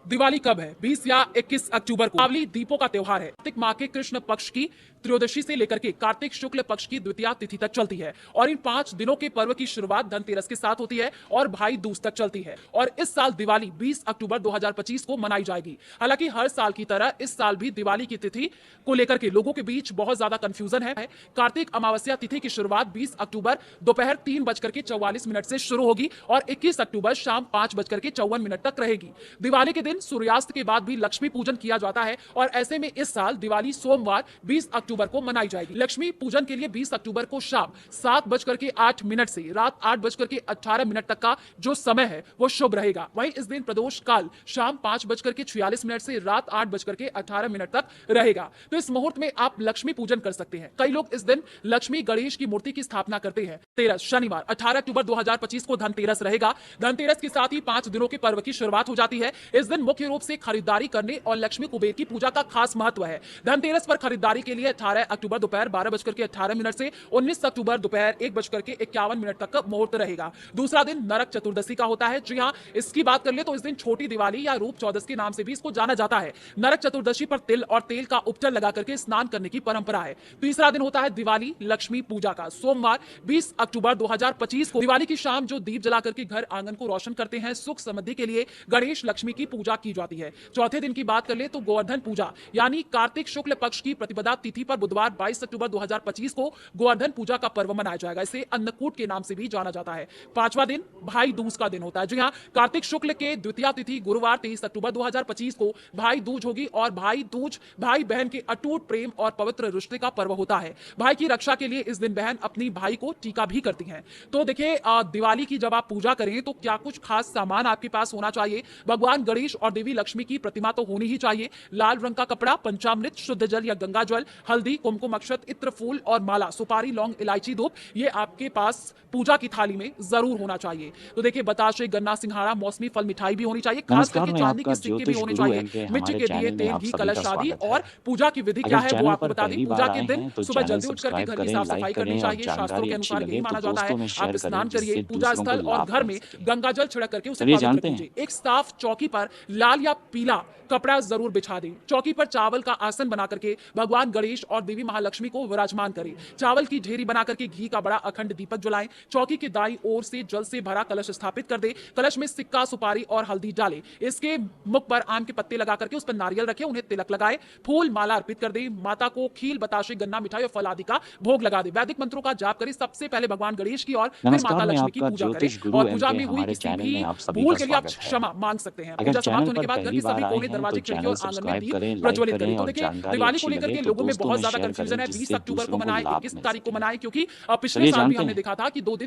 दिवाली कब है? 20 या 21 अक्टूबर को। दीपावली दीपों का त्योहार है। कार्तिक माह के कृष्ण पक्ष की त्रयोदशी से लेकर के कार्तिक शुक्ल पक्ष की द्वितीया तिथि तक चलती है और इन 5 दिनों के पर्व की शुरुआत धनतेरस के साथ होती है और भाई दूज तक चलती है। और इस साल दिवाली 20 अक्टूबर 2025 को मनाई जाएगी। हालांकि हर साल की तरह इस साल भी दिवाली की तिथि को लेकर के लोगों के बीच बहुत ज्यादा कंफ्यूजन है। कार्तिक अमावस्या तिथि की शुरुआत 20 अक्टूबर दोपहर 3:44 से शुरू होगी और 21 अक्टूबर शाम 5:54 तक रहेगी। दिवाली के दिन सूर्यास्त के बाद भी लक्ष्मी पूजन किया जाता है और ऐसे में इस साल दिवाली सोमवार 20 अक्टूबर को मनाई जाएगी। लक्ष्मी पूजन के लिए 20 अक्टूबर को शाम 7:08 से रात 8:18 तक का जो समय है वो शुभ रहेगा। वहीं इस दिन प्रदोष काल शाम 5:46 से रात 8:18 तक रहेगा। तो इस मुहूर्त में आप लक्ष्मी पूजन कर सकते हैं। कई लोग इस दिन लक्ष्मी गणेश की मूर्ति की स्थापना करते हैं। तेरस शनिवार 18 अक्टूबर 2025 को धनतेरस रहेगा। धनतेरस के साथ ही 5 दिनों के पर्व की शुरुआत हो जाती है। इस दिन मुख्य रूप से खरीदारी करने और लक्ष्मी कुबेर की पूजा का खास महत्व है। धनतेरस पर खरीदारी के लिए 18 अक्टूबर दोपहर 12:18 से 19 अक्टूबर दोपहर 1:51 तक का मुहूर्त रहेगा। दूसरा दिन नरक चतुर्दशी का होता है। जी हां, इसकी बात कर ले तो इस दिन छोटी दिवाली या रूप चौदस के नाम से भी इसको जाना जाता है। नरक चतुर्दशी पर तिल और तेल का उपटन लगा करके स्नान करने की परंपरा है। तीसरा दिन होता है दिवाली लक्ष्मी पूजा का। सोमवार 20 अक्टूबर 2025 को दिवाली की शाम जो दीप जला करके घर आंगन को रोशन करते हैं, सुख समृद्धि के लिए गणेश लक्ष्मी की पूजा की जाती है। चौथे दिन की बात कर ले तो गोवर्धन पूजा यानी कार्तिक शुक्ल पक्ष की प्रतिपदा तिथि पर बुधवार 22 अक्टूबर 2025 को गोवर्धन पूजा का पर्व मनाया जाएगा। इसे अन्नकूट के नाम से भी जाना जाता है। पांचवा दिन भाई दूज का दिन होता है। जी हां, कार्तिक शुक्ल के द्वितीया तिथि गुरुवार 23 अक्टूबर 2025 को भाई दूज होगी और भाई दूज भाई बहन के अटूट प्रेम और पवित्र रिश्ते का पर्व होता है। भाई की रक्षा के लिए इस दिन बहन अपनी भाई को टीका भी करती हैं। तो देखिए, दिवाली की जब आप पूजा करें तो क्या कुछ खास सामान आपके पास होना चाहिए। भगवान गणेश और देवी लक्ष्मी की प्रतिमा तो होनी ही चाहिए। लाल रंग का कपड़ा, पंचामृत, शुद्ध जल या गंगा जल, हल्दी, कुमकुम, अक्षत, इत्र, फूल और माला, सुपारी, लौंग, इलायची, धूप, ये आपके पास पूजा की थाली में जरूर होना चाहिए। तो देखिए, बताशे, गन्ना, सिंघाड़ा, मौसमी फल, मिठाई भी होनी चाहिए। खास करके चांदी के सिक्के भी होने चाहिए। मिट्टी के दिए, तेल, घी, कलश आदि। और पूजा की विधि क्या है वो आपको बता दें। पूजा के दिन सुबह जल्दी उठ करके घर की साफ सफाई करनी चाहिए। शास्त्रों के अनुसार यही माना जाता है। आप स्नान करिए, पूजा स्थल और घर में गंगा जल छिड़क करके उसे पवित्र कीजिए। एक साफ चौकी पर लाल या पीला कपड़ा जरूर बिछा दें। चौकी पर चावल का आसन बना करके भगवान गणेश और देवी महालक्ष्मी को विराजमान करें। चावल की ढेरी बना करके घी का बड़ा अखंड दीपक जलाएं। चौकी के दाईं ओर से जल से भरा कलश स्थापित कर दे। कलश में सिक्का, सुपारी और हल्दी डालें। इसके मुख पर आम के पत्ते लगा करके उस पर नारियल रखें, उन्हें तिलक लगाए, फूल माला अर्पित कर दे। माता को खील, बताशे, गन्ना, मिठाई और फल आदि का भोग लगा दे। वैदिक मंत्रों का जाप करें। सबसे पहले भगवान गणेश की और फिर माता लक्ष्मी की पूजा करें। और पूजा में हुई किसी भी भूल के लिए आप क्षमा मांग सकते हैं। पूजा समाप्त होने के बाद घर के सभी कोने, दरवाजे, खिड़की और आंगन में दीप प्रज्वलित करें। तो देखिए, दिवाली को लेकर के लोगों में बहुत ज्यादा कंफ्यूजन है। 20 अक्टूबर को मनाएं, 21 तारीख को मनाएं, क्योंकि पिछले साल भी हमने देखा था कि 2 दिन